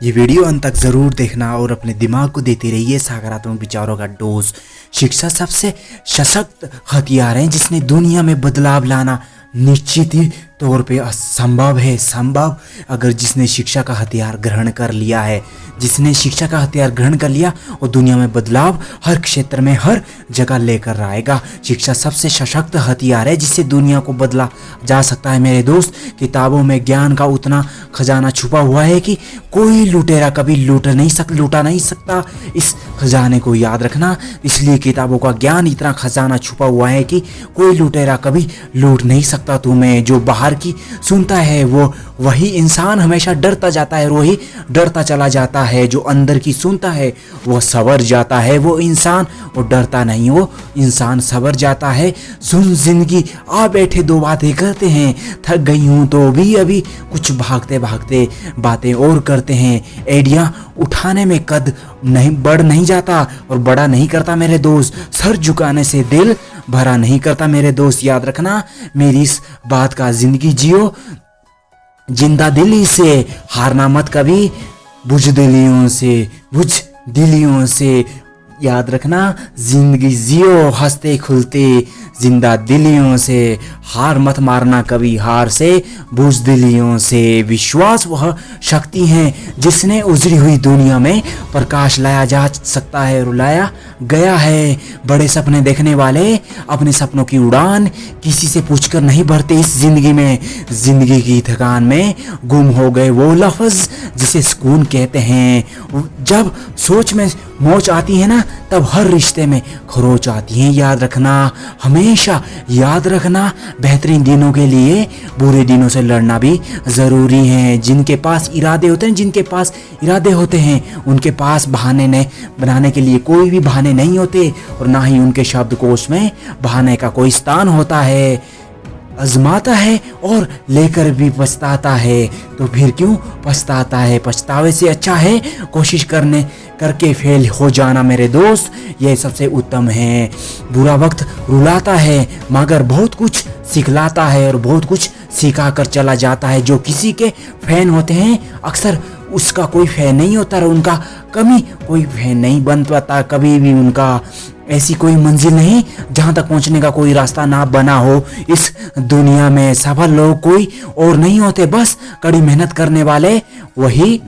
ये वीडियो अंत तक ज़रूर देखना और अपने दिमाग को देते रहिए सकारात्मक विचारों का डोज। शिक्षा सबसे सशक्त हथियार है जिसने दुनिया में बदलाव लाना निश्चित ही तौर पे असंभव है संभव। अगर जिसने शिक्षा का हथियार ग्रहण कर लिया है, जिसने शिक्षा का हथियार ग्रहण कर लिया, और दुनिया में बदलाव हर क्षेत्र में हर जगह लेकर आएगा। शिक्षा सबसे सशक्त हथियार है जिससे दुनिया को बदला जा सकता है। मेरे दोस्त, किताबों में ज्ञान का उतना खजाना छुपा हुआ है कि कोई लुटेरा कभी लूटा नहीं सकता। इस खजाने को याद रखना। इसलिए किताबों का ज्ञान इतना खजाना छुपा हुआ है कि कोई लुटेरा कभी लूट नहीं सकता तुम्हें। जो बाहर की सुनता है वही इंसान हमेशा डरता जाता है, वही डरता चला जाता है। जो अंदर की सुनता है वो सवर जाता है। वो इंसान वो डरता नहीं, वो इंसान सवर जाता है। सुन जिंदगी आ बैठे दो बातें करते हैं, थक गई हूं तो भी अभी कुछ भागते भागते बातें और करते हैं। एडियां उठाने में कद बढ़ नहीं जाता और बड़ा नहीं करता मेरे दोस्त। सर झुकाने से दिल भरा नहीं करता मेरे दोस्त। याद रखना मेरी इस बात का। जिंदगी जियो जिंदा दिली से, हारना मत कभी बुजदिलियों से। याद रखना जिंदगी जियो हंसते खुलते जिंदा दिलियों से, हार मत मारना कभी हार से बुजदिलियों से। विश्वास वह शक्ति है जिसने उजड़ी हुई दुनिया में प्रकाश लाया जा सकता है, रुलाया गया है। बड़े सपने देखने वाले अपने सपनों की उड़ान किसी से पूछकर नहीं भरते इस जिंदगी में। जिंदगी की थकान में गुम हो गए वो लफ्ज जिसे सुकून कहते हैं। जब सोच में मौज आती है ना, तब हर रिश्ते में खरोच आती है। याद रखना, हमेशा याद रखना, बेहतरीन दिनों के लिए बुरे दिनों से लड़ना भी ज़रूरी है। जिनके पास इरादे होते हैं उनके पास बहाने बनाने के लिए कोई भी बहाने नहीं होते, और ना ही उनके शब्दकोश में बहाने का कोई स्थान होता है। आजमाता है और लेकर भी पछताता है, तो फिर क्यों पछताता है? पछतावे से अच्छा है कोशिश करके फेल हो जाना मेरे दोस्त। यह सबसे उत्तम है। बुरा वक्त रुलाता है मगर बहुत कुछ सिखलाता है और बहुत कुछ सिखा कर चला जाता है। जो किसी के फैन होते हैं अक्सर उसका कोई फैन नहीं होता, और उनका कभी कोई फैन नहीं बन पाता। कभी भी उनका ऐसी कोई मंजिल नहीं जहां तक पहुंचने का कोई रास्ता ना बना हो। इस दुनिया में सफल लोग कोई और नहीं होते, बस कड़ी मेहनत करने वाले वही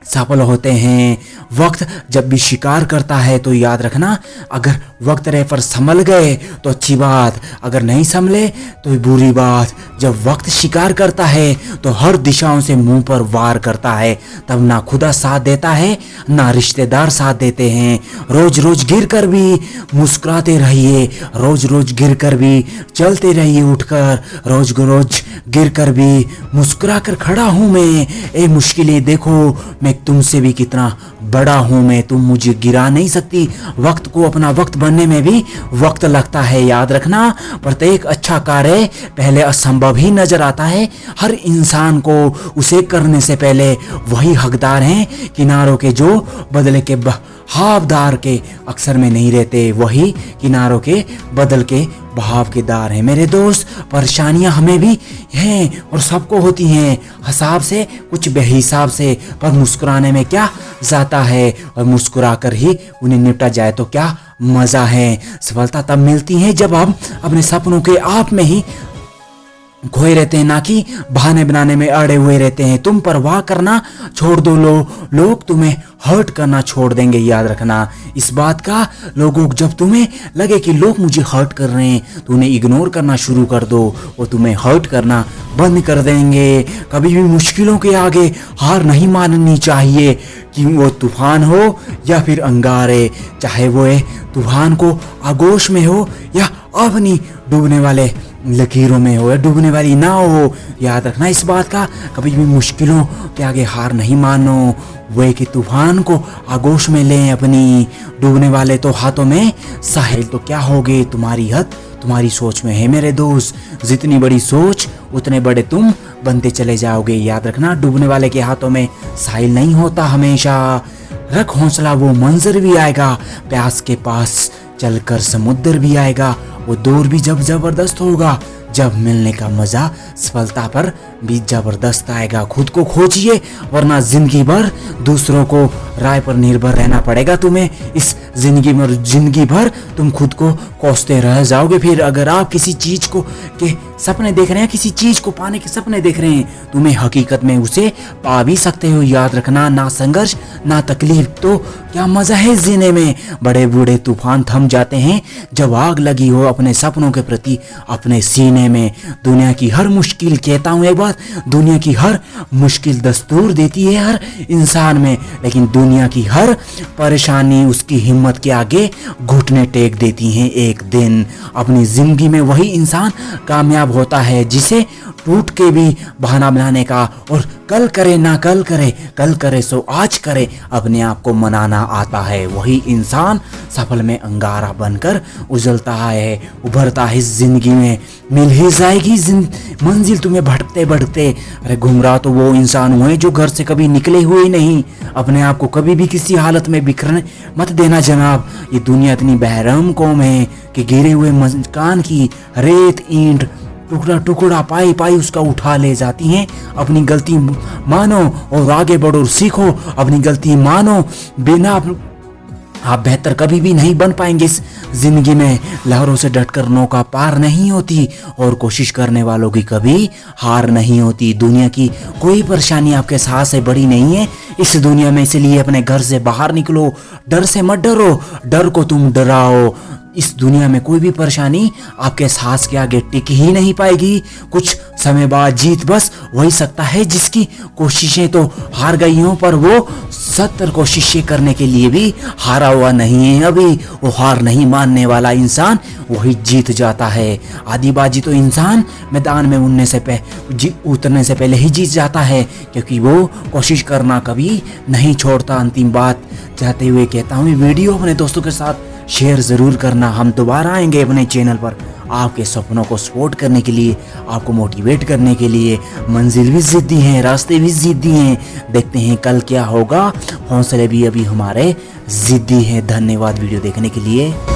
सफल होते हैं। वक्त जब भी शिकार करता है तो याद रखना, अगर वक्त रहे पर संभल गए तो अच्छी बात, अगर नहीं संभले तो बुरी बात। जब वक्त शिकार करता है तो हर दिशाओं से मुंह पर वार करता है, तब ना खुदा साथ देता है ना रिश्तेदार साथ देते हैं। रोज रोज गिर कर भी मुस्कुराते रहिए, रोज रोज गिर कर भी चलते रहिए उठकर, रोज रोज गिर कर भी मुस्कुरा कर खड़ा हूँ मैं। ए मुश्किलें देखो मैं तुमसे भी कितना बड़ा हूं मैं, तुम मुझे गिरा नहीं सकती। वक्त को अपना वक्त बनने में भी वक्त लगता है। याद रखना, प्रत्येक अच्छा कार्य पहले असंभव ही नजर आता है। हर इंसान को उसे करने से पहले वही हकदार हैं। किनारों के जो बदले के बहावदार के अक्सर में नहीं रहते, वही किनारों के बदल के बहाव के दार हैं मेरे दोस्त। परेशानियां हमें भी हैं और सबको होती हैं, हिसाब से कुछ बेहिसाब से, पर मुस्कुराने में क्या जाता है, और मुस्कुरा कर ही उन्हें निपटा जाए तो क्या मजा है। सफलता तब मिलती है जब हम अपने सपनों के आप में ही खोए रहते हैं, ना कि बहाने बनाने में अड़े हुए रहते हैं। तुम परवाह करना छोड़ दो, लोग तुम्हें हर्ट करना छोड़ देंगे। याद रखना इस बात का। लोगों जब तुम्हें लगे कि लोग मुझे हर्ट कर रहे हैं तो उन्हें इग्नोर करना शुरू कर दो, वो तुम्हें हर्ट करना बंद कर देंगे। कभी भी मुश्किलों के आगे हार नहीं माननी चाहिए, कि वो तूफान हो या फिर अंगारे। चाहे वो तूफान को आगोश में हो या अपनी डूबने वाले लकीरों में हो या डूबने वाली ना हो। याद रखना इस बात का, कभी भी मुश्किलों के आगे हार नहीं मानो। वे कि तूफान को आगोश में लें अपनी, डूबने वाले तो हाथों में साहिल तो क्या होगे। तुम्हारी हद तुम्हारी सोच में है मेरे दोस्त। जितनी बड़ी सोच उतने बड़े तुम बनते चले जाओगे। याद रखना, डूबने वाले के हाथों में साहिल नहीं होता हमेशा। रख हौसला, वो मंजर भी आएगा। प्यास के पास चलकर समुद्र भी आएगा। वो दौर भी जब जबरदस्त होगा जब मिलने का मजा सफलता पर भी जबरदस्त आएगा। खुद को खोजिए, वरना जिंदगी भर दूसरों को राय पर निर्भर रहना पड़ेगा तुम्हें। इस जिंदगी भर तुम खुद को कोसते रह जाओगे। फिर अगर आप किसी चीज को के सपने देख रहे हैं, किसी चीज को पाने के सपने देख रहे हैं, तुम्हें हकीकत में उसे पा भी सकते हो। याद रखना, ना संघर्ष ना तकलीफ तो क्या मजा है जीने में। बड़े बूढ़े तूफान थम जाते हैं जब आग लगी हो अपने सपनों के प्रति अपने सीने में। दुनिया की हर मुश्किल, कहता हूं एक बात, दुनिया की हर मुश्किल दस्तूर देती है हर इंसान में, लेकिन दुनिया की हर परेशानी उसकी हिम्मत के आगे घुटने टेक देती हैं। एक दिन अपनी जिंदगी में वही इंसान कामयाब होता है जिसे टूट के भी बहाना बनाने का और कल करे ना कल करे, कल करे सो आज करे अपने आप को मनाना आता है। वही इंसान सफल में अंगारा बनकर उजलता है, उभरता है। जिंदगी में मिल ही जाएगी मंजिल तुम्हें भटकते भटकते। अरे गुमराह तो वो इंसान हुए जो घर से कभी निकले हुए ही नहीं। अपने आप को कभी भी किसी हालत में बिखरने मत देना जनाब। ये दुनिया इतनी बहरम कौम है कि गिरे हुए मकान की रेत ईंट टुकड़ा टुकड़ा पाई पाई उसका उठा ले जाती हैं। अपनी गलती मानो और आगे बढ़ो, सीखो। अपनी गलती मानो, बिना आप बेहतर कभी भी नहीं बन पाएंगे इस जिंदगी में। लहरों से डटकर नौका पार नहीं होती और कोशिश करने वालों की कभी हार नहीं होती। दुनिया की कोई परेशानी आपके साथ से बड़ी नहीं है इस दुनिया में, इसलिए अपने घर से बाहर निकलो। डर से मत डरो, डर को तुम डराओ। इस दुनिया में कोई भी परेशानी आपके साहस के आगे टिक ही नहीं पाएगी। कुछ समय बाद जीत बस वही सकता है जिसकी कोशिशें तो हार गई हों, पर वो 70 कोशिशें करने के लिए भी हारा हुआ नहीं है। अभी वो हार नहीं मानने वाला इंसान वही जीत जाता है। आधी बाजी तो इंसान मैदान में उतरने से पहले ही जीत जाता है, क्योंकि वो कोशिश करना कभी नहीं छोड़ता। अंतिम बात चाहते हुए कहता हूँ, वीडियो अपने दोस्तों के साथ शेयर ज़रूर करना। हम दोबारा आएंगे अपने चैनल पर आपके सपनों को सपोर्ट करने के लिए, आपको मोटिवेट करने के लिए। मंजिल भी ज़िद्दी हैं, रास्ते भी ज़िद्दी हैं, देखते हैं कल क्या होगा। हौसले भी अभी हमारे ज़िद्दी हैं। धन्यवाद वीडियो देखने के लिए।